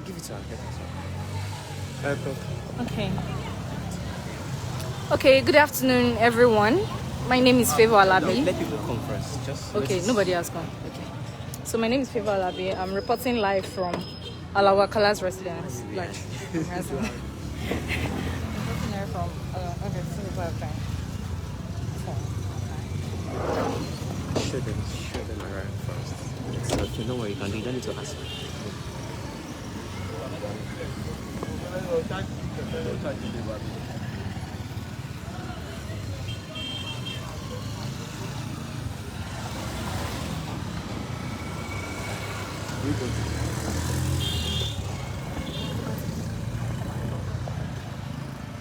Give it to her. Okay. Okay, good afternoon, everyone. My name is Favor Alabi. No, let people come first. Just okay, nobody has come. Okay. So my name is Favor Alabi. I'm reporting live from Alao Akala'S residence. Like, I'm reporting here from, okay, since I have time. Show them around first. So, okay, don't worry, you don't need to ask.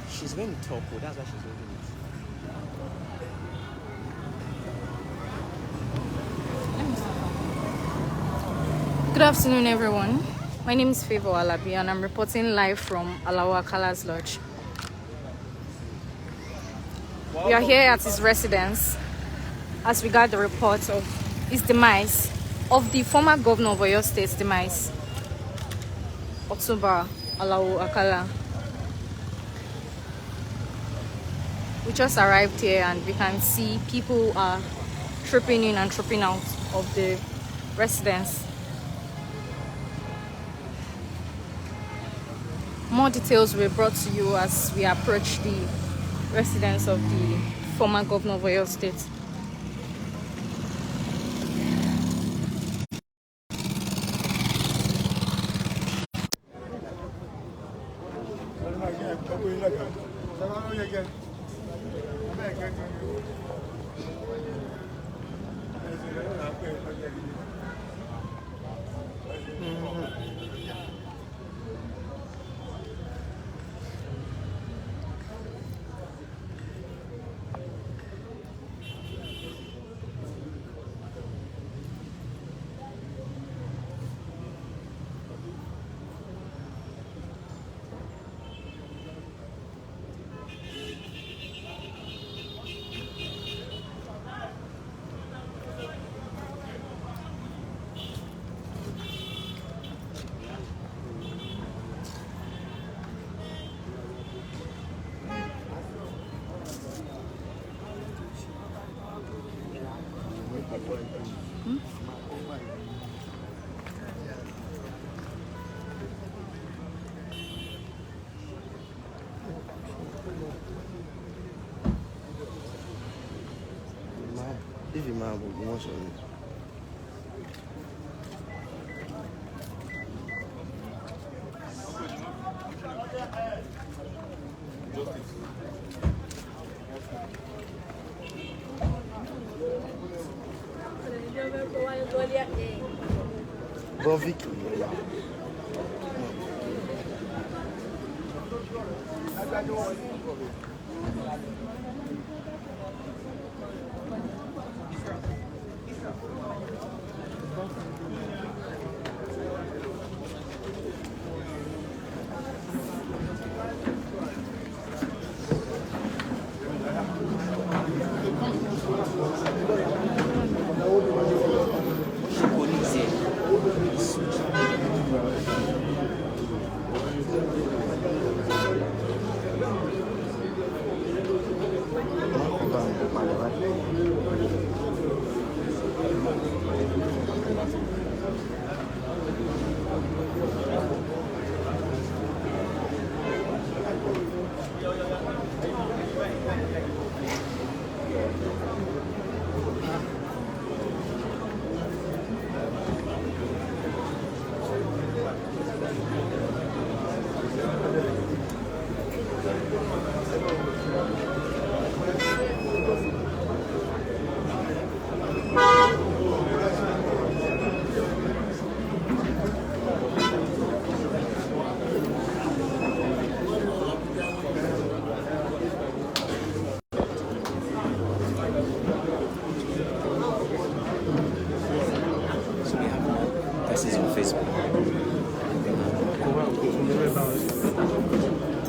She's going to talk, that's why she's holding it. Good afternoon, everyone. My name is Favor Alabi, and I'm reporting live from Alao Akala'S Lodge. We are here at his residence as we got the report of his demise, of the former governor of Oyo State's demise, Alao Akala. We just arrived here and we can see people are tripping in and tripping out of the residence. More details were brought to you as we approach the residence of the former governor of Oyo State. If you mind, Ogbomoso. Bovik.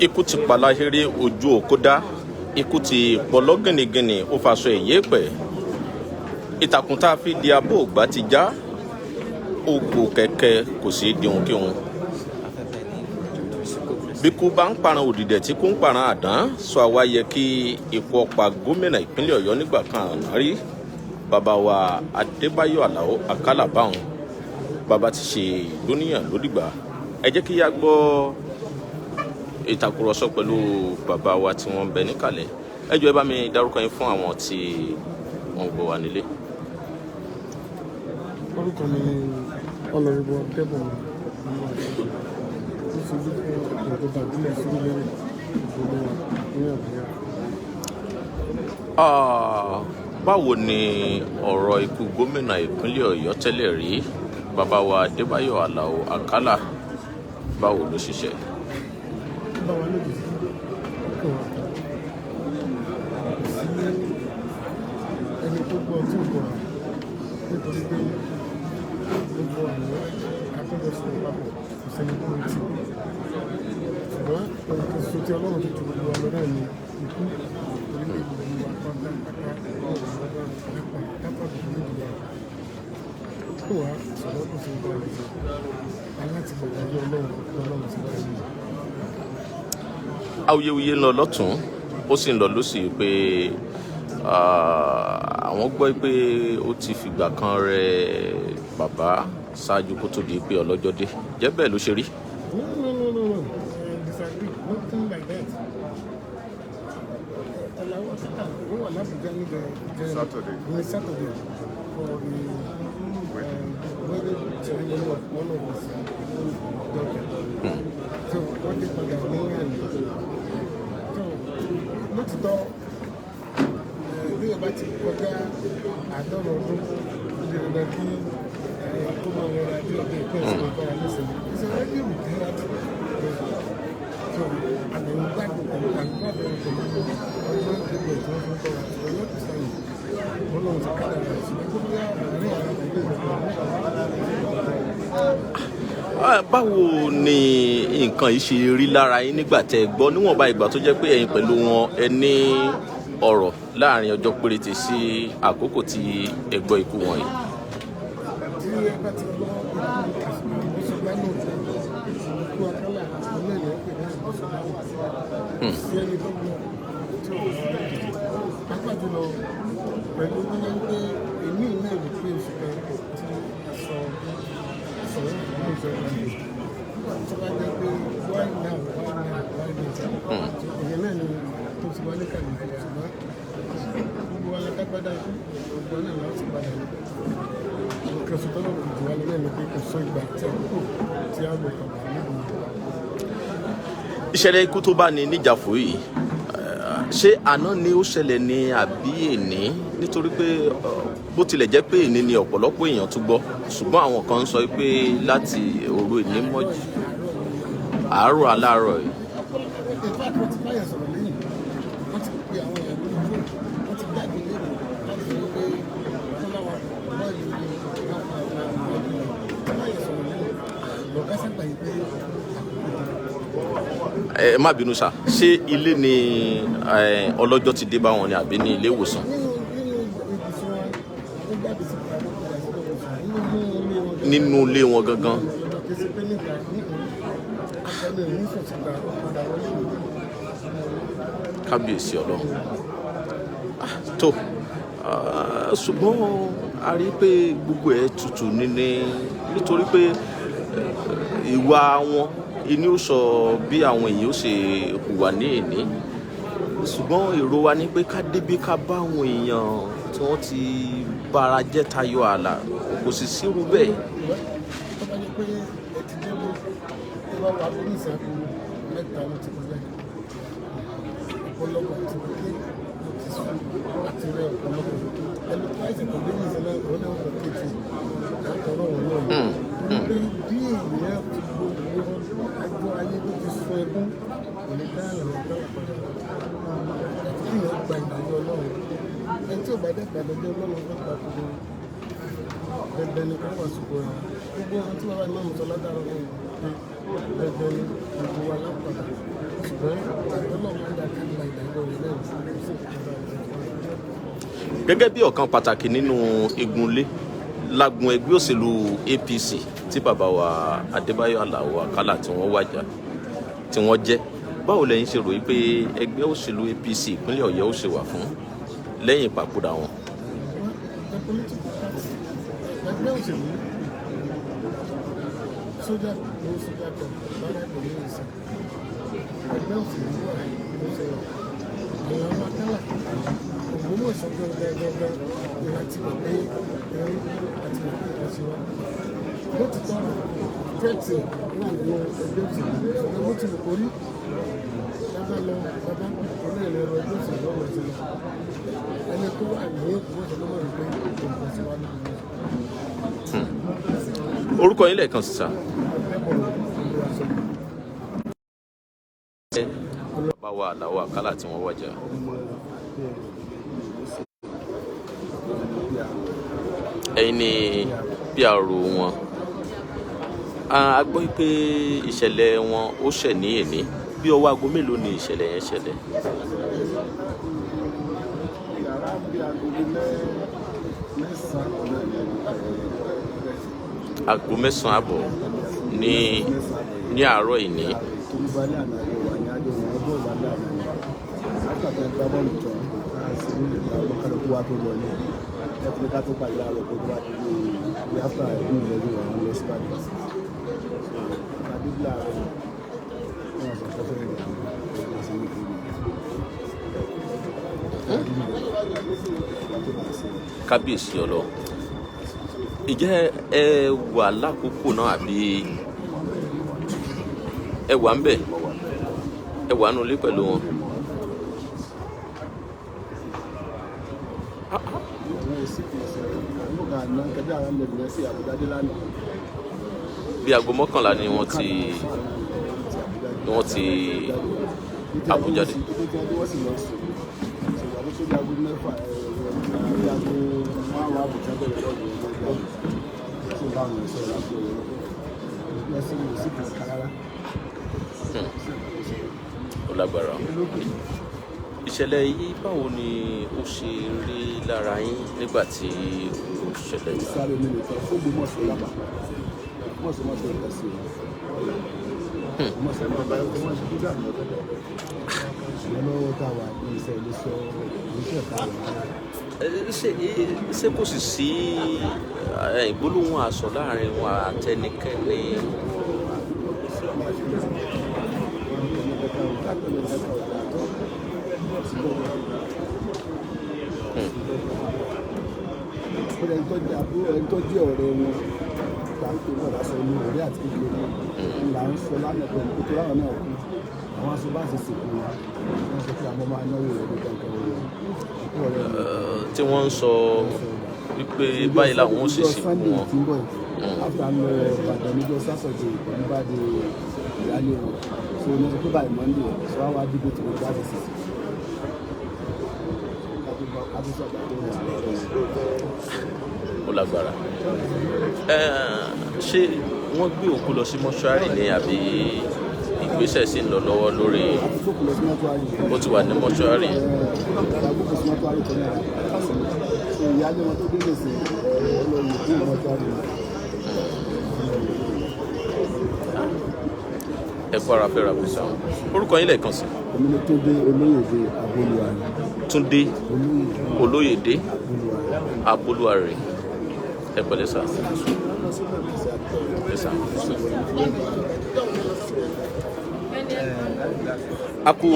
Ikú ti palahiri ojú òkúdá, ikú ti pọlọ gìnìgìnì ó faṣọ ìyépẹ̀. Ìtàkùn tá a fi di abó ògbà ti já, ògbò kẹ̀kẹ́ kò sí di ohunkóhun. bí kú bá ń paran òdìdẹ̀ tí kú ń paran àdán sọ àwa yẹ kí ipò ọ̀pá gómìnà ìpínlẹ̀ Ọ̀yọ́ nígbà kan àná rí bàbá wa Adébáyọ̀ Alao Akala báwọn bàbá ti ṣe lóníyàn lódìgbà. Ẹ jẹ́ kí a gbọ́ ìtàkùrọ̀sọ pẹ̀lú bàbá wa tí wọ́n ń bẹ níkàlẹ̀. Ẹ jọ̀ọ́ ẹ bá mi dárúkọ yín fún àwọn tí wọ́n gbọ́ wa nílé. Orúkọ mi ni Honorable Debo nítorí ìjọba ìbílẹ̀ sílẹ̀ ìgbòho ní Àbújá. Báwo ni ọ̀rọ̀ ikú gómìnà ìpínlẹ̀ Ọ̀yọ́ tẹ́lẹ̀ rí bàbá wa Adébáyọ̀ Alao Akala báwo ló ṣiṣẹ́? Báwa ló dé sí kò wá sí ẹni tó gbọ́ tí ò gbọ́ wá nítorí pé gbogbo àwọn akọ́jọsọ papọ̀ kò sẹ́ni tó ń tì. Ṣùgbọ́n ohun kan ṣoṣo tí Ọlọ́run tó ju gbogbo wa lọ náà ni ikú orílẹ̀-èdè gbogbo wa pátápátá lápapọ̀ nídìí kó wá ṣùgbọ́n kò sí ń bá ẹni sọ aláti gbàgbé Ọlọ́run sí báyìí. Awuyewuye ń lọ lọ́tún ó sì ń lọ lósì pé àwọn gbọ́ pé ó ti fìgbà kan rẹ bàbá ṣáájú kó tó di pé ọlọ́jọ́ dé. Jẹ́ bẹ́ẹ̀ ló ṣe rí? No. Disagree. Nothing like that. Alao Akala wọ́n wà lábùjá ní Saturday for the wedding ceremony of one of his daughters. So wọ́n dé padà ní àná. So lótìtọ́ bí o bá ti kọjá àádọ́rùn ọdún lè rẹ̀ kí kó máa rọra bí ọdún ìpín ìṣẹ̀lẹ̀ bára lẹ́sẹ̀. It's already retired. So àgbẹ̀wò gbàgbọ́ pẹ̀lú àgbàdo pẹ̀lú ọgbọ́n gbogbo ìtàn fún kọ́ra ṣùgbọ́n yóò ti sáyìn wọ́n lọ́wọ́ ti kára rẹ̀ ṣùgbọ́n tó bí àárín àwọn ìgbé Báwo ni nǹkan yìí ṣe rí lára yín nígbà tẹ́ ẹ gbọ́ níwọ̀nba ìgbà tó jẹ́ pé ẹ̀yin pẹ̀lú wọn ẹ ní ọ̀rọ̀ láàrin ọjọ́ péréte sí àkókò tí ẹ gbọ́ ikú wọn yìí? tí ẹ bá ti gbọ́ ìgbésọ̀gbá náà ikú Akala ìpínlẹ̀ yẹn pè ní ìgbésọ̀gbá sí ẹni tó gbọ́ tí ò bá pápá jùlọ pẹ̀lú bóyá pé èmi náà lè pé oṣù kan tí a sọ̀rọ̀ ní ìjọba yìí tó bá jẹ́ pé why now ìyẹn náà ni tó ti wálé kàlẹ́ ṣùgbọ́n gbogbo wa lágbádá ikú gbogbo náà láti padà ní nǹkan sọ tọ́lọ̀ kò jù wá lọ́wọ́ ní pé kò sọ ìgbà tí àkókò tí a lò kàn fún níbi. Ìṣẹ̀lẹ̀ ikú tó bá ní níjàfó yìí ṣé àná ni ó ṣẹlẹ̀ ní àbí èní? Nítorí pé bó tilẹ̀ jẹ́ pé èní ni ọ̀pọ̀lọpọ̀ èèyàn tún gbọ́ ṣùgbọ́n àwọn kan ń sọ pé láti òru èní mọ́jú àárọ̀ aláàárọ̀ yìí. ìfẹ́ àti wọ́n ti báyà sọ̀rọ̀ lẹ́yìn wọ́n ti pe àwọn èèyàn lórí fóònù wọ́n ti jáde lérò láti rí pé wọ́n láwọn bọ́ọ̀lù ní báyà sọ̀rọ̀ lẹ́yìn lọ́gá sábà yìí pé Ẹ má bínú sá, ṣé ilé ni ọlọ́jọ́ ti dé bá wọn ni àbí ní ilé ìwòsàn? Nínú ilé wọn gangan. Kábíyèsí Ọlọ́run. Tó ṣùgbọ́n a rí pé gbogbo ẹ̀ tutù nítorí pé ìwà wọn inú ó sọ bí àwọn èèyàn ó ṣe hùwà ní èní ṣùgbọ́n èrò wa ni pé ká débi ká bá àwọn èèyàn tí wọ́n ti bára jẹ́ tayọ ààlà kò sì sírú bẹ́ẹ̀. tó bá yẹ pé ẹ ti dé bó tó bá wà lórí ìsàkó mẹ́ta ló ti kọjá ọ̀pọ̀lọpọ̀ àti kékeré ló ti sùn àti rẹ ọ̀pọ̀lọpọ̀ ẹni tó àìsàn tó dé ní ìṣẹ̀lẹ̀ ọ̀rọ̀ náà kò kéèké látọ̀rọ̀ wọn náà torí pé bí èèyàn ti gbogbo àjọ ayé tó ti sọ ẹkún kò ní dá ìrìn àjọ ìpàdé àti kí èèyàn gba ìdájọ́ Ọlọ́run ẹni tí ò bá dẹ́ gbàdọ́jọ́ Ọlọ́run tó gbà gbogbo dandan ni káwọn àsìkò rẹ gbogbo ohun tí bàbá ìmáàmù sọ ládàrọ wọn pé dandan ni gbogbo wa lápàdà ṣùgbọ́n Ọlọ́run máa ń dá káàkiri ìdájọ́ rẹ náà sí ìjọba ìjọba. Gẹ́gẹ́ bí ọ̀kan pàtàkì nínú igunlé lágun ẹgbẹ́ òṣèlú APC tí bàbá wa Adébáyọ̀ Alao Akala tí wọ́n wájà tí wọ́n jẹ́ báwo lẹ́yìn ṣe ròyìn pé ẹgbẹ́ òṣèlú APC ìpínlẹ̀ Ọ̀yọ́ ó ṣe wà fún lẹ́yìn ìpapòdà wọn. ẹgbẹ́ òṣèlú sójà ló sójà kan bára kò ní ìsìn ẹgbẹ́ òṣèlú wà ló ṣe èèyàn Akálà Ògbómọ̀ṣọ́ gẹ́gẹ́ láti wà pé ẹrú àti ìfọ̀síwá lótìtọ́ tẹ́tì wà ní ẹgbẹ́ òṣèlú ẹgbẹ́ tí kò rí bàbá lọ bàbá onílẹ̀ ẹ̀rọ ẹgbẹ́ òṣèlú ọ̀rọ̀ ti lọ ẹni tó wà ní Ògbómọ̀ṣọ́ ló mọ̀ rí pé ìfọ̀síwá ló ń orúkọ yín lẹ́ẹ̀kan sísá. bàbá wa Alao Akala tí wọ́n wájà. ẹ̀yin ni PR wọn. A gbọ́ pé ìṣẹ̀lẹ̀ wọn ó ṣẹ̀ ní èní bí ọwọ́ aago mélòó ni ìṣẹ̀lẹ̀ yẹn ṣẹlẹ̀. Aago 9 àbọ̀ ní àárọ̀ ìní. Kábíyèsí Ọlọ́run. Ìjẹ́ ẹ wà lákòókò náà àbí ẹ wà ń bẹ̀ ẹ wà nulẹ̀ pẹ̀lú wọn. Bí aago 11 ni wọ́n ti Àbújá dé. Ó lágbára. Ìṣẹ̀lẹ̀ yìí báwo ni ó ṣe rí lára yín nígbà tí ó ṣẹlẹ̀ yìí? Ṣé kò sì sí ìgbólóhùn àsọ láàrin wọn àtẹnikẹ́ni? ẹni tó jẹ́ ọ̀rẹ́ wọn gbàgbé wọn lásán ní ọ̀rẹ́ àti kékeré ńlá ń sọ lánàá pẹ̀lú kótó láwọn náà kú àwọn aṣọ bá ṣe sìnkú wọn sọ pé àwọn máa náwó rẹ̀ ní kankan tí wọ́n ń sọ wípé báyìí làwọn ó sì sìnkú wọn. after lọ Ìbàdàn níjọ́ sátọ̀dé pẹ̀lú bá di ìyáálé wọn so ní ọjọ́ báyìí Monday so àwọn adigun tí wọ́n jáde sí ó lágbára. Ṣé wọ́n gbé òkú lọ sí mọ́ṣúárì ní àbí ìgbésẹ̀ sì ń lọ lọ́wọ́ lórí ó ti wà ní mọ́ṣúárì? Ẹ kó ara fẹ́ra kù sáwọn. Orúkọ yín lẹ́ẹ̀kan sí. Túndé Olóyèdé Abolúwarẹ̀. Ẹ pẹ̀lẹ́ sá. A kú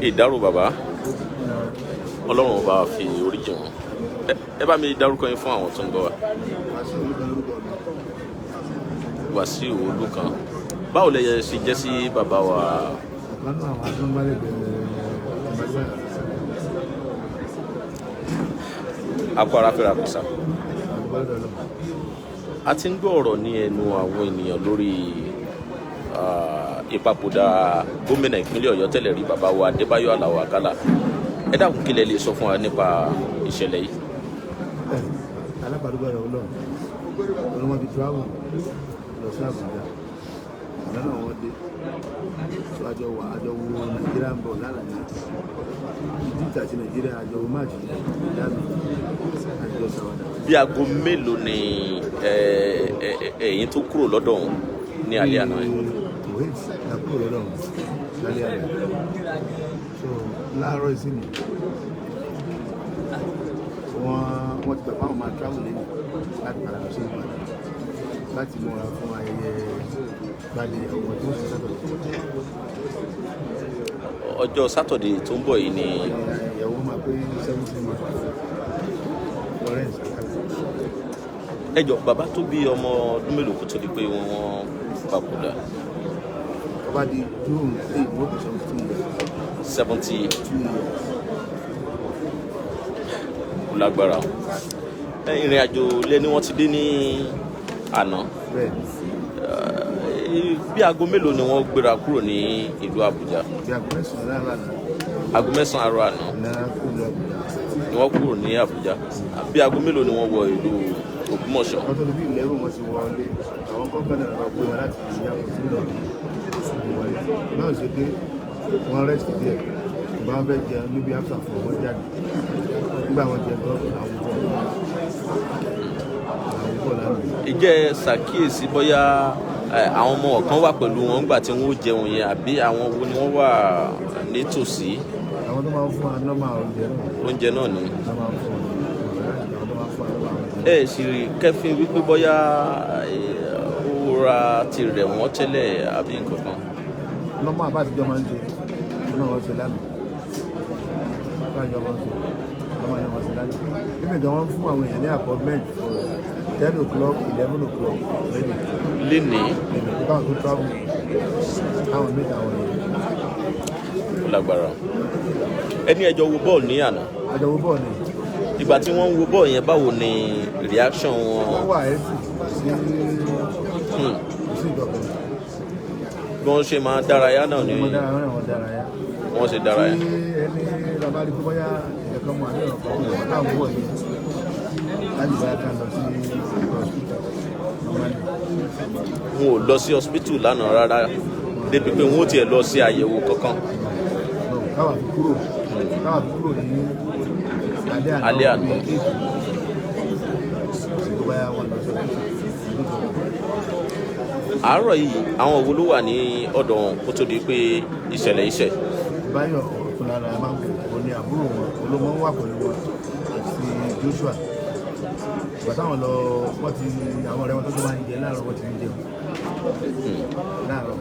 ìdárò bàbá. Ọlọ́run bá fi oríjì wọn. Ẹ bá mi dárúkọ yín fún àwọn tó ń gbọ́ wa. Wàsíù Olúkan. Báwo lẹ ṣe jẹ́ sí bàbá wa? Akwara fẹ́ra kùsà. A ti ń gbọ́ ọ̀rọ̀ ní ẹnu àwọn ènìyàn lórí ìpapòdà gómìnà ìpínlẹ̀ Ọ̀yọ́ tẹ́lẹ̀ rí bàbá wa Adébáyọ̀ Alao Akala. Ẹ dákun kí lẹ lè sọ fún wa nípa ìṣẹ̀lẹ̀ yìí. alábàdúgbò rẹ̀ ọlọ́run ti travel lọ sí Àbújá lọ́nà wọn dé tó àjọ wo Nàìjíríà ń bọ̀ lálàyé Egypt àti Nàìjíríà àjọ wo máàjì ìdáàbò àjọ sàwádà. Bí aago mélòó ni ẹ̀yin tó kúrò lọ́dọ̀ wọn ní alẹ́ àná yìí? wait na kúrò lọ́dọ̀ lálẹ́ àná so láàárọ̀ ìsinmi wọ́n ti pẹ̀ fáwọn máa travel lẹ́yìn láti padà lọ sí Ìbàdàn láti múra fún ayẹyẹ gbadé ọmọ tó ń ṣe sátọ̀dẹ̀. ọjọ́ sátọ̀dé tó ń bọ̀ yìí ni ìyàwó máa pé 17 years Florence Akala'S. ẹ jọ̀ọ́ bàbá tó bí ọmọ ọdún mélòó kó tó di pé wọ́n papòdà. Bàbá di June 8 wọ́n kò 17 years. 70 lágbára ìrìn àjò lé ní wọ́n ti dé ní àná bí aago mélòó ni wọ́n gbéra kúrò ní ìlú Àbújá. Bí aago mẹ́sàn-án àárọ̀ àná ni wọ́n kúrò ní Àbújá. Bí aago mélòó ni wọ́n wọ ìlú Ògbómọ̀ṣọ́. wọ́n tó ní bí 11 wọ́n ti wọlé àwọn kọ́ńpánì náà gbé wọn láti ìyá kò sí lọ wọlé náà ṣe dé wọ́n rẹ́sì díẹ̀ ìgbà wọn fẹ́ jẹun níbi after 4 wọ́n jáde nígbà wọn jẹ tó àwọn bọ̀ lánàá. Ìjẹ́ ṣàkíyèsí bóyá àwọn ọmọ kan wà pẹ̀lú wọn nígbà tí wọ́n jẹun yẹn àbí àwọn wo ni wọ́n wà nítòsí. Àwọn tó máa ń fún wa nọ́mà oúnjẹ náà ni. àwọn tó máa ń fún wa ẹ sì rí kẹfìn wípé bóyá ó ra tirẹ̀ wọ́n tẹ́lẹ̀ àbí nǹkan kan. nọ́mà àbájọ máa ń jẹ náà wọ́n ṣe lánàá àbájọ máa ń ṣe nọ́mà náà wọ́n ṣe lánàá níbi ìgbà wọn fún àwọn èèyàn ní appointment 10 o'clock 11 o'clock lénìí báwọn tó travel àwọn méjì àwọn èèyàn. lágbára ẹni ẹjọ wo bọ́ọ̀lù ní àná. àjọ wo bọ́ọ̀lù ni. ìgbà tí wọ́n ń wo bọ́ọ̀lù yẹn báwo ni reaction wọn. wọ́n wà ẹ́sì sí ìjọba. bí wọ́n ṣe máa dárayá náà ni wọ́n dárayá. wọ́n ṣe dárayá. tí ẹni bàbá rí bóyá ẹ̀kan mọ̀ àbí ọ̀kan mọ̀ táwọn bọ̀ yìí láti bá ká lọ sí wọn ò lọ sí hospital lánàá rárá débi pé wọn ò tiẹ̀ lọ sí àyẹ̀wò kankan. káwà fi kúrò ní alẹ́ àná. àárọ̀ yìí àwọn wo ló wà ní ọ̀dọ̀ wọn kó tó di pé ìṣẹ̀lẹ̀ iṣẹ́. Báyọ̀ Fúnlára máa ń bọ̀ ní àbúrò wọn olómọ wà pẹ̀lú wọn àti Joshua ìgbà táwọn lọ wọ́n ti àwọn ọ̀rẹ́ wọn tó máa ń jẹ láàárọ̀ wọ́n ti ń jẹun láàárọ̀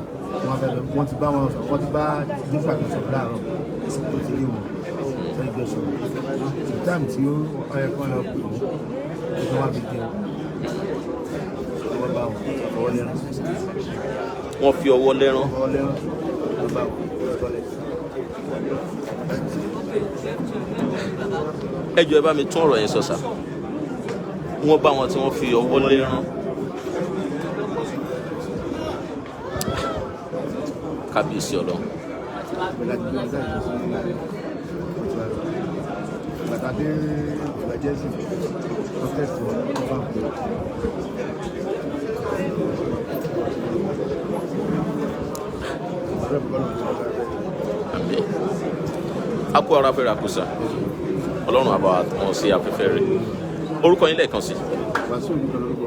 wọ́n ti bá wọn sọ̀rọ̀ wọ́n ti bá Joshua kan sọ̀rọ̀ láàárọ̀ tó ti rí wọn lẹ́yìn Joshua táàmù tí ó ọyẹ kan lọ pè wọ́n tó wá fi jẹun wọ́n bá wọn ọwọ́ lẹ́rán. wọ́n fi ọwọ́ lẹ́rán. wọ́n bá wọn tọ́lẹ̀. ẹ jọ̀ọ́ ẹ bá mi tún ọ̀rọ̀ yẹn sọ sà. wọ́n bá wọn tí wọ́n fi ọwọ́ lẹ́rán. kábíyèsí ọlọ́run. Bàtàdé emergency protest wọn bá ń pè é. a kó ara fẹ́ra kùsà ọlọ́run àbá wọn sí afẹ́fẹ́ rẹ̀ orúkọ yín lẹ́ẹ̀kan sí. Wàásù olùkọ́ lórúkọ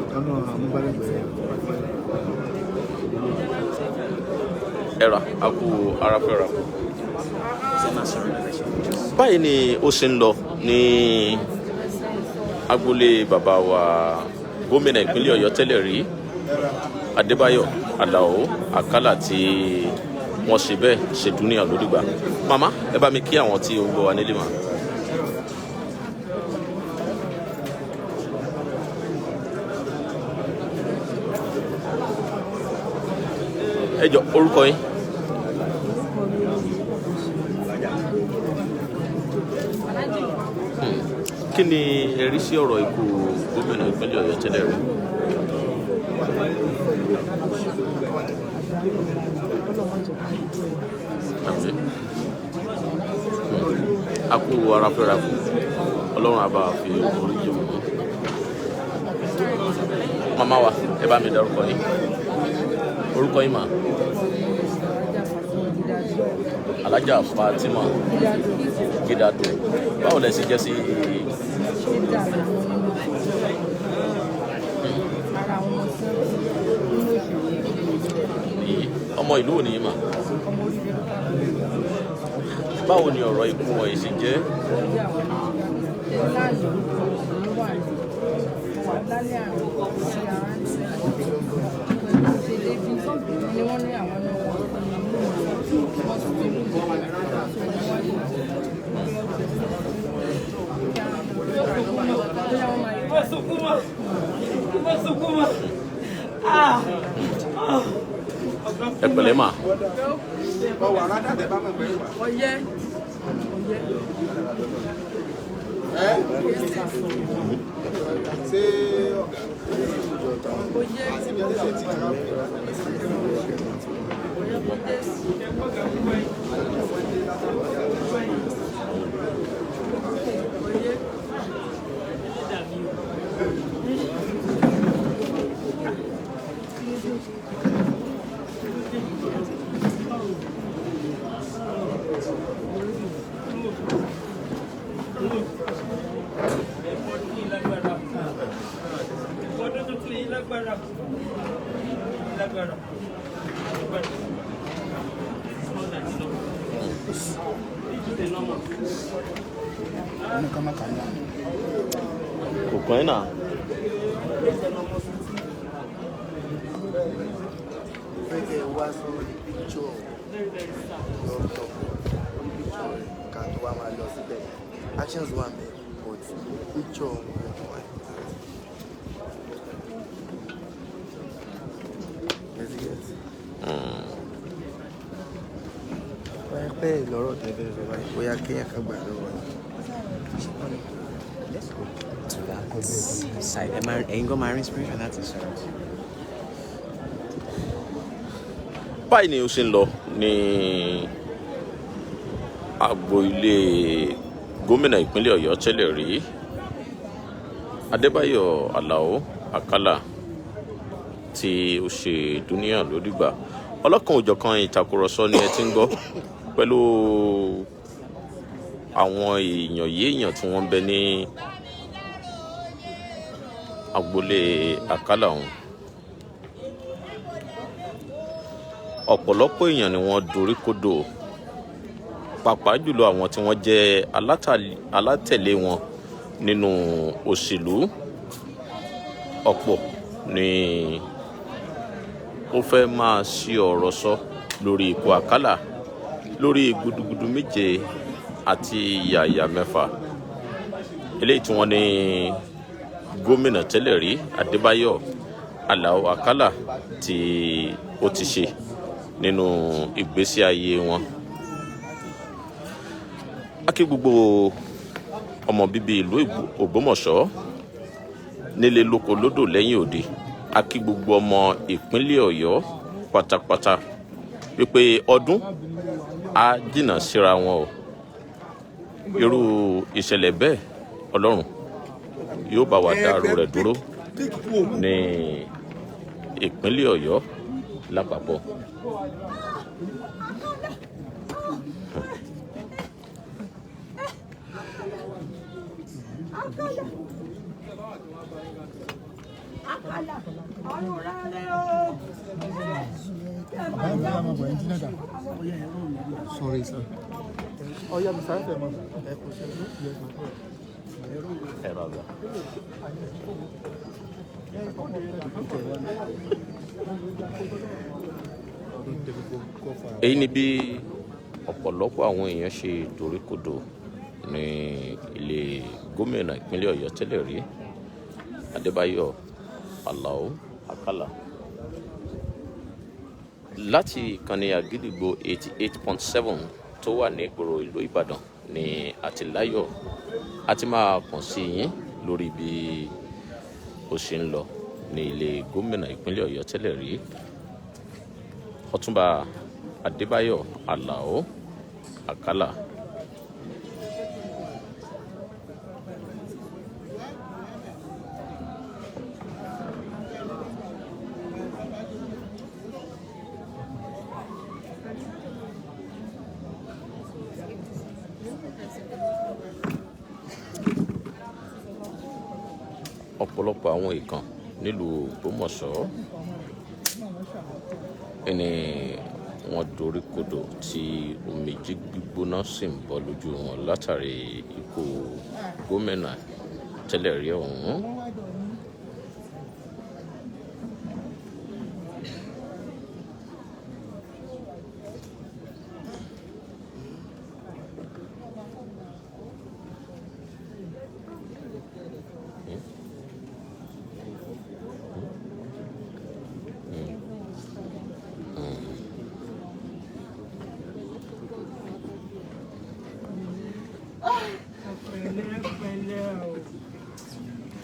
ọ̀kan náà amúgbálẹ́gbẹ̀ẹ́ ẹ̀rà a kó ara fẹ́ra kù. báyìí ni ó ṣe ń lọ ní agboolé bàbá wa gómìnà ìpínlẹ̀ Ọ̀yọ́ tẹ́lẹ̀ rí Adébáyọ̀ Alao Akala tí wọ́n ṣe bẹ́ẹ̀ ṣe dúníà lódìgbà. màmá ẹ bá mi kí àwọn tí ó ń gbọ́ wa nílé mà. ẹ jọ̀ọ́ orúkọ yín. kí ni ẹ rí sí ọ̀rọ̀ ikú gómìnà ìpínlẹ̀ Ọ̀yọ́ tẹ́lẹ̀ rí. a kú ara fẹ́ra kù ọlọ́run àbá fi orí jù wọ́n. màmá wa ẹ bá mi dárúkọ yín orúkọ yín mà. Alájà Fatima Gidado báwo lẹ sì jẹ́ sí. ọmọ ìlú òní mà ọmọ oríire ló ká lọ. báwo ni ọ̀rọ̀ ikú wọn yìí ṣe jẹ́? ẹ pẹ̀lẹ́ mà. Kò kàn ẹ́ náà. Actions were made, but picture pẹ́ lọ́rọ̀ tẹ́fẹ́ sọ báyìí bóyá kéèyàn kan gbà lọ́wọ́ ni. Let's go to that side. Ẹ̀yin gan máa rí inspiration láti sọ̀rọ̀. báyìí ni ó ṣe ń lọ ní agbo ilé gómìnà ìpínlẹ̀ Ọ̀yọ́ tẹ́lẹ̀ rí Adébáyọ̀ Alao Akala tí ó ṣe dúníyàn lódìgbà. Ọlọ́kan òjọ̀kan ìtàkùrọ̀sọ ni ẹ ti ń gbọ́ pẹ̀lú àwọn èèyàn tí wọ́n ń bẹ ní agboolé Akala ọ̀hún. Ọ̀pọ̀lọpọ̀ èèyàn ni wọ́n dorí kodò, pàápàá jùlọ àwọn tí wọ́n jẹ́ alátẹ̀lé wọn nínú òṣèlú. Ọ̀pọ̀ ni ó fẹ́ máa ṣí ọ̀rọ̀ sọ lórí ikú Akala, lórí gudugudu méje àti yàyà mẹ́fà eléyìí tí wọ́n ní gómìnà tẹ́lẹ̀ rí Adébáyọ̀ Alao Akala tí ó ti ṣe nínú ìgbésí ayé wọn. A kí gbogbo ọmọ bíbí ìlú Ògbómọ̀ṣọ́ nílé lóko lódò lẹ́yìn òde. A kí gbogbo ọmọ ìpínlẹ̀ Ọ̀yọ́ pátápátá wípé ọdún á jìnnà síra wọn o. Irú ìṣẹ̀lẹ̀ bẹ́ẹ̀ Ọlọ́run yóò bá wa dárò rẹ̀ dúró ní ìpínlẹ̀ Ọ̀yọ́ lápapọ̀. Sorry, sir. Oh, yeah, Mr. Efema. Èyí ni bí ọ̀pọ̀lọpọ̀ àwọn èèyàn ṣe doríkodò ní ilé gómìnà ìpínlẹ̀ Ọ̀yọ́ tẹ́lẹ̀ rí Adébáyọ̀ Alao Akala. Láti ìkànnì Àgídìgbò 88.7 tó wà ní ìgboro ìlú Ìbàdàn ní àtìláyọ̀ a ti máa kàn sí yín lórí bí ó ṣe ń lọ ní ilé gómìnà ìpínlẹ̀ Ọ̀yọ́ tẹ́lẹ̀ rí Ọ̀túnba Adébáyọ̀ Alao Akala. Ọ̀pọ̀lọpọ̀ àwọn ìkàn nílùú Ògbómọ̀ṣọ́ ẹni wọ́n dorí kodò tí omijé gbígbóná sì ń bọ́ lójú wọn látàrí ikú gómìnà tẹ́lẹ̀ rí ọ̀hún.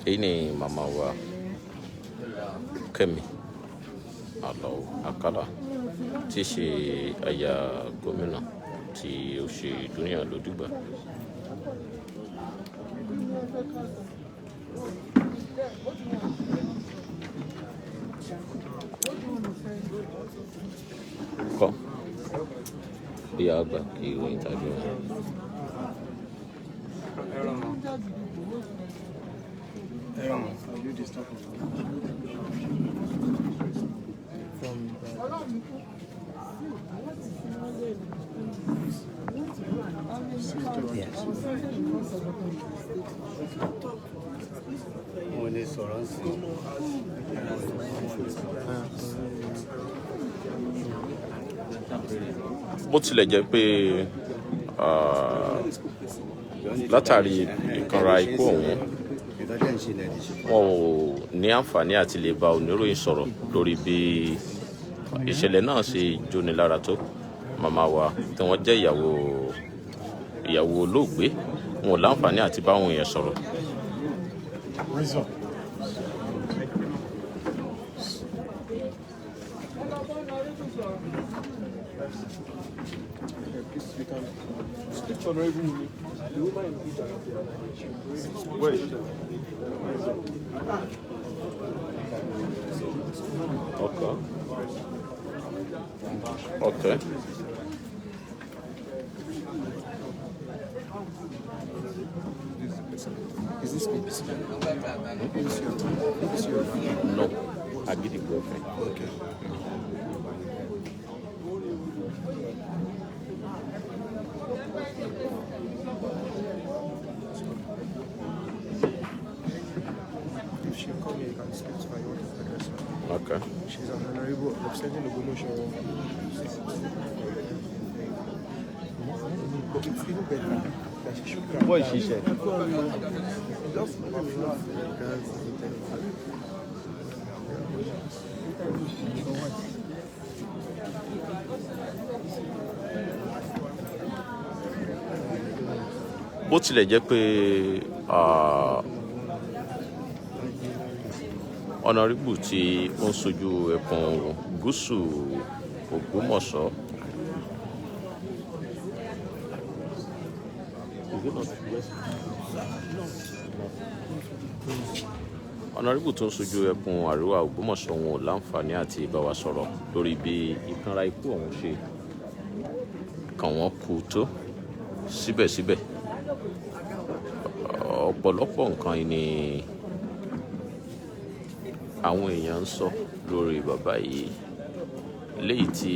Èyí ni màmá wa Kẹ́mi Alao Akala tí í ṣe aya gómìnà tí ó ṣe ìdúnyàn lódìgbà. Kọ́ ìyá àgbà kí ìròyìn tàbí wọn. Bó tilẹ̀ jẹ́ pé látàrí ìkanra ikú ọ̀hún wọn ò ní àǹfààní àti lè bá oníròyìn sọ̀rọ̀ lórí bí ìṣẹ̀lẹ̀ náà ṣe jóni lára tó. Màmá wa tí wọ́n jẹ́ ìyàwó olóògbé wọn ò láǹfààní àti bá àwọn èèyàn sọ̀rọ̀. Okay. Is this BBC? No, I get it broken. Okay. If she call me, you can speak to my wife address. Okay. She's an honorable representing Ogbomoso. But it's even better that she should come. What she said? Just Bó tilẹ̀ jẹ́ pé ọ̀nàrẹ́bù tí ó ń ṣojú ẹkùn gúúsù Ògbómọ̀ṣọ́ ọ̀nàrẹ́bù tó ń ṣojú ẹkùn àríwá Ògbómọ̀ṣọ́ wọn ò láǹfààní àti bá wa sọ̀rọ̀ lórí bí ìkanra ikú ọ̀hún ṣe kàn wọ́n kú tó. Síbẹ̀síbẹ̀ ọ̀pọ̀lọpọ̀ nǹkan ni àwọn èèyàn ń sọ lórí bàbá yìí léyìí tí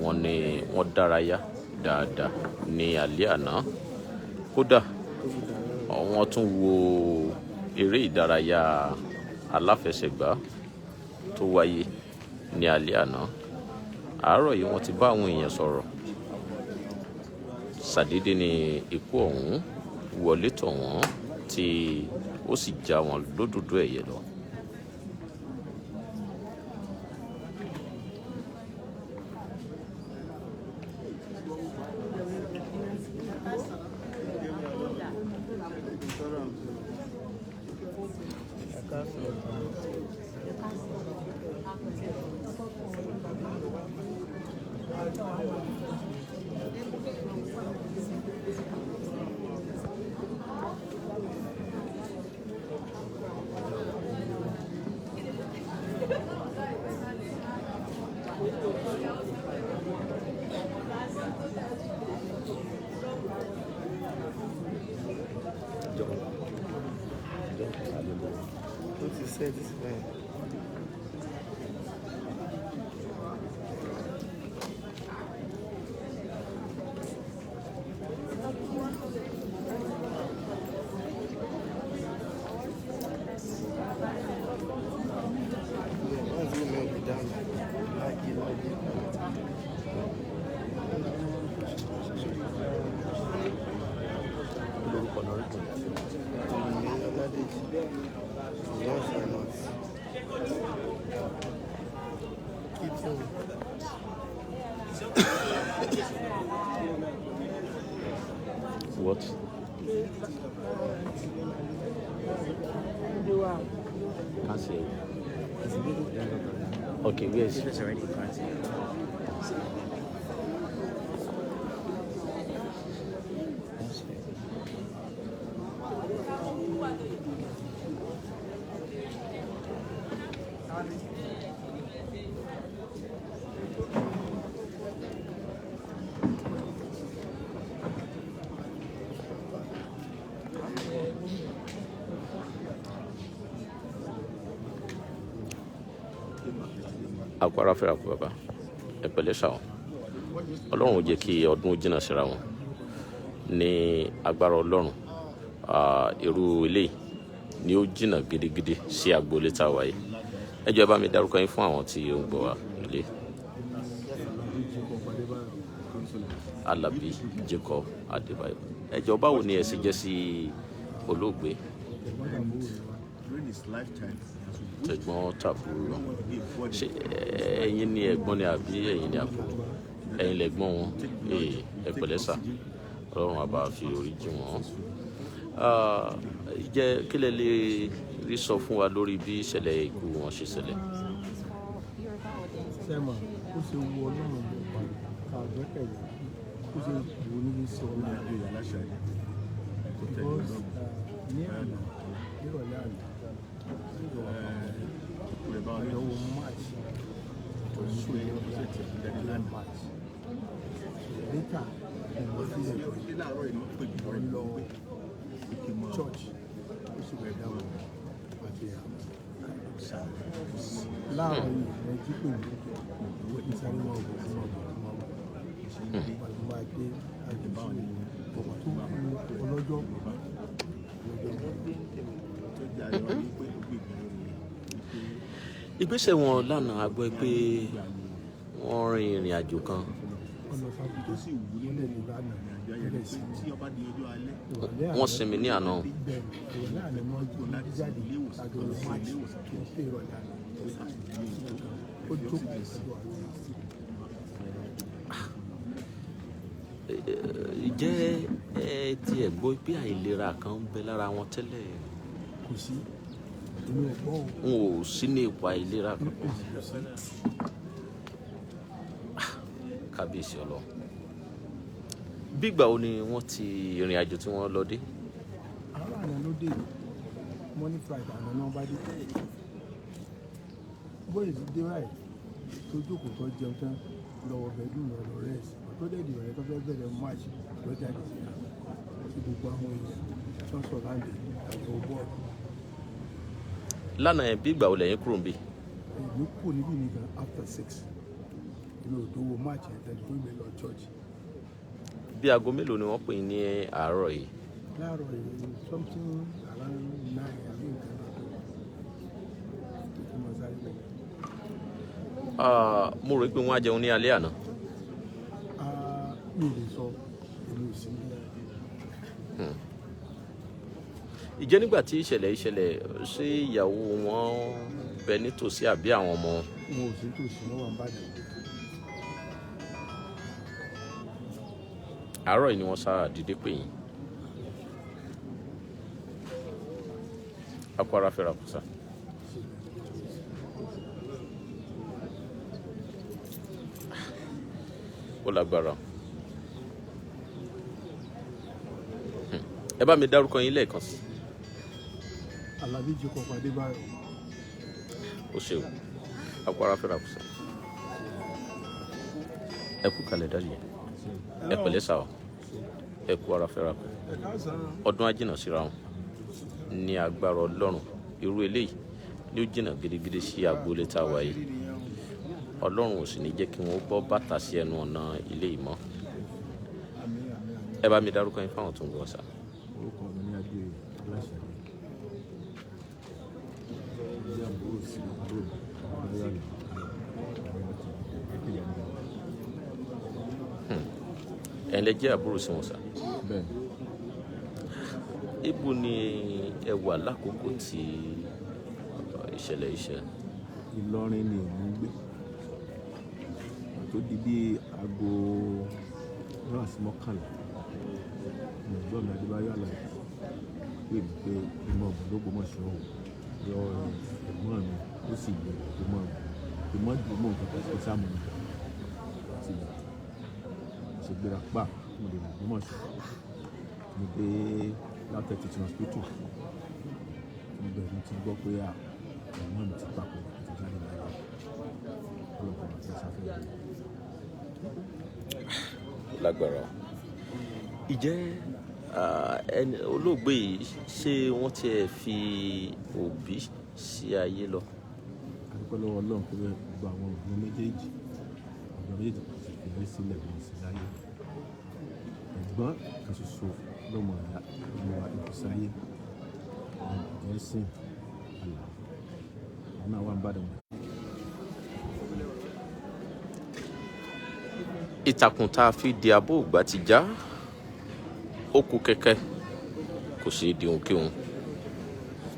wọ́n ní wọ́n dárayá dáadáa ní alẹ́ àná. Kódà wọ́n tún wo eré ìdárayá aláfẹsẹ̀gbá tó wáyé ní alẹ́ àná. Àárọ̀ yìí wọ́n ti bá àwọn èèyàn sọ̀rọ̀. Ṣàdédé ni ikú ọ̀hún wọlé tọ̀ wọ́n tí ó sì já wọn lódòdó ẹ̀yẹ lọ. What you said is fine. What? Can't see it. It's a little Okay, where is it's already can't see it. Akwara fẹ́ra kú bàbá ẹ pẹ̀lẹ́ ṣá o Ọlọ́run ò jẹ́ kí ọdún jìnnà síra wọn ní agbára Ọlọ́run irú eléyìí ni ó jìnnà gidigidi sí agboolé tá a wáyé ẹ jọ̀ọ́ ẹ bá mi dárúkọ yín fún àwọn tí ó ń gbọ́ wa nílé. Alabi Jacob Adébáyọ̀ ẹ jọ̀ọ́ báwo ni ẹ ṣe jẹ́ sí olóògbé tẹ̀gbọ́n tàbúrò ṣe ẹ̀yin ni ẹ̀gbọ́n ni àbí ẹ̀yin ni àbúrò ẹ̀yin lẹ̀gbọ́n wọn ẹ pẹ̀lẹ́ sà Ọlọ́run á bá fi orí jì wọ́n jẹ́ kí lẹ lè rí sọ fún wa lórí bí ìṣẹ̀lẹ̀ ikú wọn ṣe ṣẹlẹ̀. sẹ́mà ó ṣe wu Ọlọ́run ló pa ká gbẹ́kẹ̀lé ó ṣe wù níbi sọ láàbí aláṣẹ ní àná nírọ̀lẹ́ àná ìyọ̀wò march oṣù march later ìmọ̀sílẹ̀ lọ church ó sì rẹ̀ dáwọ̀ àti láàárọ̀ yìí ẹ̀ jí pè mí ìsáré wọn ọ̀bọ̀ tí wọ́n máa gbé àjùbá ọ̀pọ̀ tó kú ọlọ́jọ́ ìgbésẹ̀ wọn lánàá a gbọ́ pé wọ́n rin ìrìn àjò kan wọ́n sinmi ní àná. Ìjẹ́ ẹ tiẹ̀ gbọ́ pé àìlera kan ń bẹ lára wọn tẹ́lẹ̀? Kò sí. N ò sí ní ipò àìlera kankan. Kábíyèsí Ọlọ́run. Bí ìgbà wo ni wọ́n ti ìrìn àjò tí wọ́n lọ dé? Àárọ̀ àná ló dé morning Friday àná náà bá dé. Bóyá ti dé báyìí tó jókòó tó jẹun tán lọ́wọ́ bẹ́ẹ̀dùn lọ rẹ́ẹ̀sì tó dẹ̀ di ọ̀rẹ́ tó fẹ́ bẹ̀rẹ̀ march ló jáde sí i àti gbogbo àwọn èèyàn tó ń sọ láǹdì àti bọ́ọ̀lù. Lánàá yẹn bí ìgbà wo lẹ́yìn kúrò níbí? Èmi kù níbí nìkan after 6 èmi ò tó wo march yẹn tẹ́lẹ̀ tó gbé lọ church. Bí aago mélòó ni wọ́n pè ní àárọ̀ yìí? Láàárọ̀ yìí something around 9 àbí nǹkan náà tó kí wọ́n sáré lọ. Mo rò pé wọ́n á jẹun ní alẹ́ àná. Mi ò lè sọ èmi ò sí nílẹ̀. Ìjẹ́ nígbà tí ìṣẹ̀lẹ̀ ṣé ìyàwó wọn bẹ nítòsí àbí àwọn ọmọ wọn? Wọn ò sí tòsí wọn wà ń bàjẹ́. Àárọ̀ yìí ni wọ́n sára dìde pè yín. Akọ ara fẹ́ra kù sá. Ó lágbára. Ẹ bá mi dárúkọ yín lẹ́ẹ̀kan sí. Alabi Jacob Adébáyọ̀. Ó ṣe o. Akọ ara fẹ́ra kù sá. Ẹ kú kalẹ̀ dájú. Ẹ pẹ̀lẹ́ sá o. Ẹ kú ara fẹ́ra kù. Ọdún á jìnnà síra wọn. Ní agbára Ọlọ́run irú eléyìí ni ó jìnnà gidigidi sí agboolé tá a wà yìí. Ọlọ́run ò sì ní jẹ́ kí wọ́n gbọ́ bàtà sí ẹnu ọ̀nà ilé yìí mọ́. Ẹ bá mi dárúkọ yín fáwọn tó ń gbọ́ sá. Orúkọ mi ní Adé Aláṣẹ. Ìyá àbúrò sí àbúrò Ayọ̀lẹ̀. Ẹ̀yin lẹ jẹ́ àbúrò sí wọn sá. Bẹ́ẹ̀ Ibo ni ẹ wà lákòókò tí ìṣẹ̀lẹ̀ iṣẹ́? Ìlọrin ni èmi ń gbé. Tó di bí aago náà sí mọ́kànlá ẹ̀gbọ́n mi Adébáyọ̀ Àlàó pè mí pé ìmọ̀ ọ̀gbọ̀n l'Ógbómọ̀ṣọ́ òun yọ ẹ̀gbọ́n mi ó sì yẹ ìmọ̀ ìdùnnú nǹkan tó sáàmù mi ti lọ ṣègbéra pa mo lè lò Ògbómọ̀ṣọ́ mo dé látẹ̀ tuntun hospital níbẹ̀ mo ti gbọ́ pé ẹ̀gbọ́n mi ti papọ̀ àti jáde láyé ọlọ́pàá àti ẹ̀sáfẹ́ lágbára. Ìjẹ́ ẹni olóògbé yìí ṣé wọ́n tiẹ̀ fi òbí sí ayé lọ? àdúpẹ́ lọ́wọ́ Ọlọ́run pé gbogbo àwọn òbí méjèèjì kò sì fi lé sílẹ̀ wọn sí láyé. Ẹ̀gbọ́n kan ṣoṣo lọ́mọ ìyá ló wà ìbùsáyé ẹ̀sìn Alao àwọn náà wà ń bàdàn. Ìtàkùn tá a fi di abó ògbà ti já, ó kù kẹ̀kẹ́ kò sí di ohunkóhun.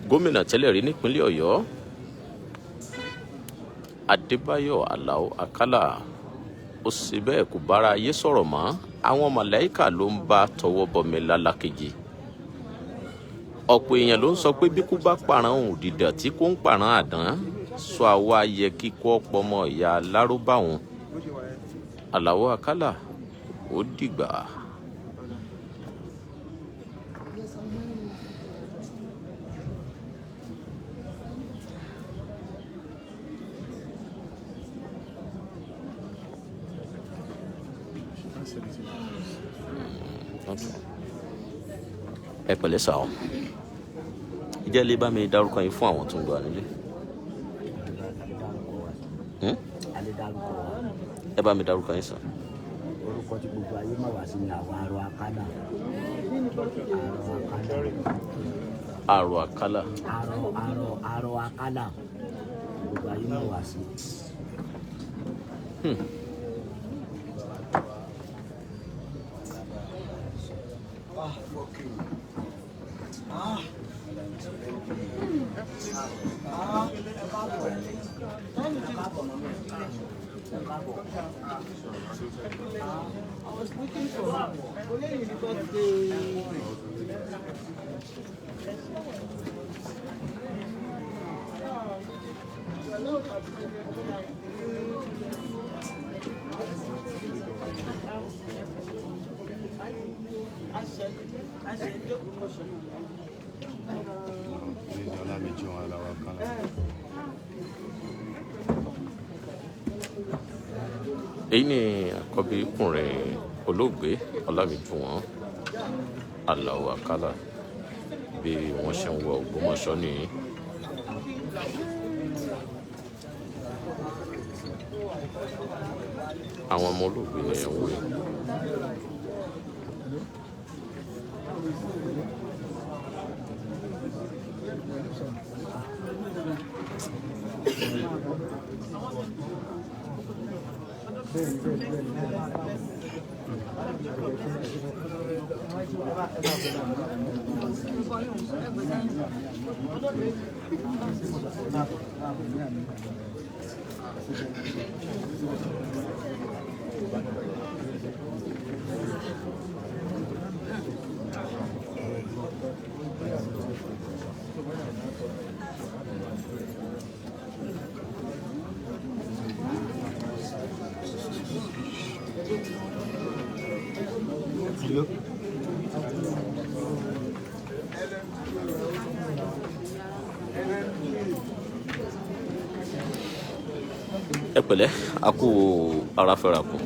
Gómìnà tẹ́lẹ̀ rí nípínlẹ̀ Ọ̀yọ́ Adébáyọ̀ Alao Akala ó sì bẹ́ẹ̀ kò bára ayé sọ̀rọ̀ mọ́, àwọn màláíkà ló ń bá tọwọ́ bọmi lálákejì. Ọ̀pọ̀ èèyàn ló ń sọ pé bí kú bá pààràn òun dìdà tí kò ń pààràn àdán, sọ àwa yẹ kíkọ́ ọpọmọ ìyá alárúbá òun. Alao Akala ó dìgbà. Ẹ pẹ̀lẹ́ sà ọ́, ìjẹ́ lè bá mi dárúkọ yín fún àwọn tó ń gbà nílé. Ẹ bá mi dárúkọ yín sà. Orúkọ tí gbogbo ayé mọ̀ wá sí ni àwọn Arọ Akálà. Arọ Akálà. Arọ Akálà gbogbo ayé mọ̀ wá sí. I was looking for only because èyí ni àkọ́bí kùnrin olóògbé Ọlámidùnwọ̀n Alao Akala bí wọ́n ṣe ń wọ Ògbómọ̀ṣọ́ nìyí. Àwọn ọmọ olóògbé ni ẹ̀ ń wé. Ẹ pẹ̀lẹ́, a kú ara fẹ́ra kù.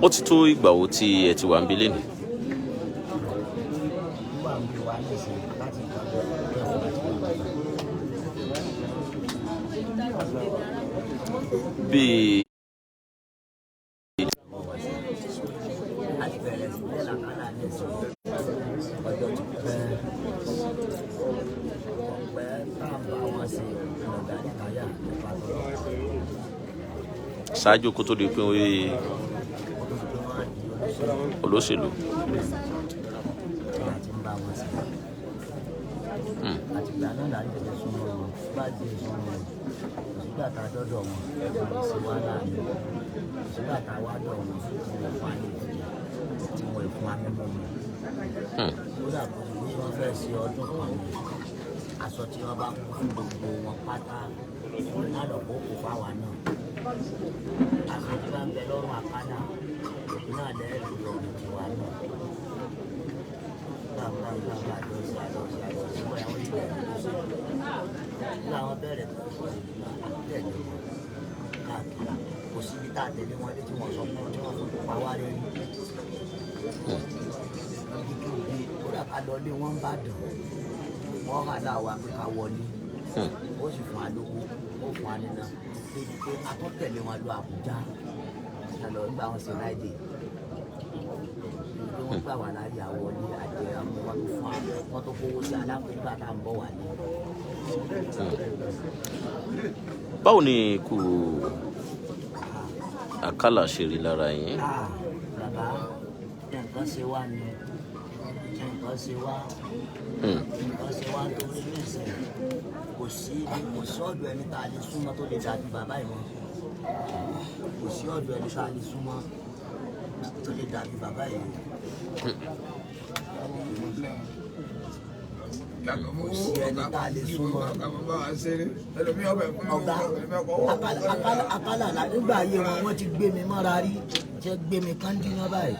Ó ti tó ìgbà wo tí ẹ ti wà ń bí lénìí? Bíi ṣáájú kó tó di pé olóṣèlú. nígbà tá a dọ́dọ̀ wọn ẹ̀fọn sí wa láàánú nígbà tá a wá dọ̀ wọn tí wọ́n fún wa ní ìfìyà tí wọ́n fún wa mímú mi. kódà kò sí bí wọ́n fẹ́ ṣe ọdún kan ní aṣọ tí wọ́n bá kú fún gbogbo wọn pátá lálọ́pọ̀ kò fáwa náà. aṣọ tí wọ́n ń bẹ lọ́rùn Akala náà lẹ́ẹ̀lú lọ́rùn tiwa náà. gbàgbàgbà àjọṣe wọ́n yàwó ìgbà ìgbésẹ̀ láwọn bẹ̀rẹ̀ tó kọ́ tẹ̀lé wọn káàkiri kò síbi tá a tẹ̀lé wọn létí wọn sọ fún tí wọ́n fún pa wá rẹ̀ ní. kódà ká lọ lé wọn bá dùn wọ́n hà láwa pé ká wọlé ó sì fún wa lówó ó fún wa nínú débi pé a tó tẹ̀lé wọn lọ Àbújá lọ nígbà wọn ṣe láìdè pé wọ́n gbà wá láyé àwọlé àjẹ àwọn wọn tó fún wa wọn tó kówó sí alákòóbá tá à ń bọ̀ wá ní. báwo ni ikú Akala ṣe rí lára yín. bàbá nǹkan ṣe wá ni nǹkan ṣe wá nítorí nísìnyí kò sí ọ̀dọ̀ ẹni tá a lè súnmọ́ tó lè dàbí bàbá yìí mọ́ kò sí ọ̀dọ̀ ẹni tá a lè súnmọ́ tó lè dàbí bàbá yìí. kò sí ẹni tá a lè súnmọ́. ọ̀gá Akala nígbà ayé wọn ti gbé mi mọ́ra rí jẹ́ gbé mi kán dín náà báyìí.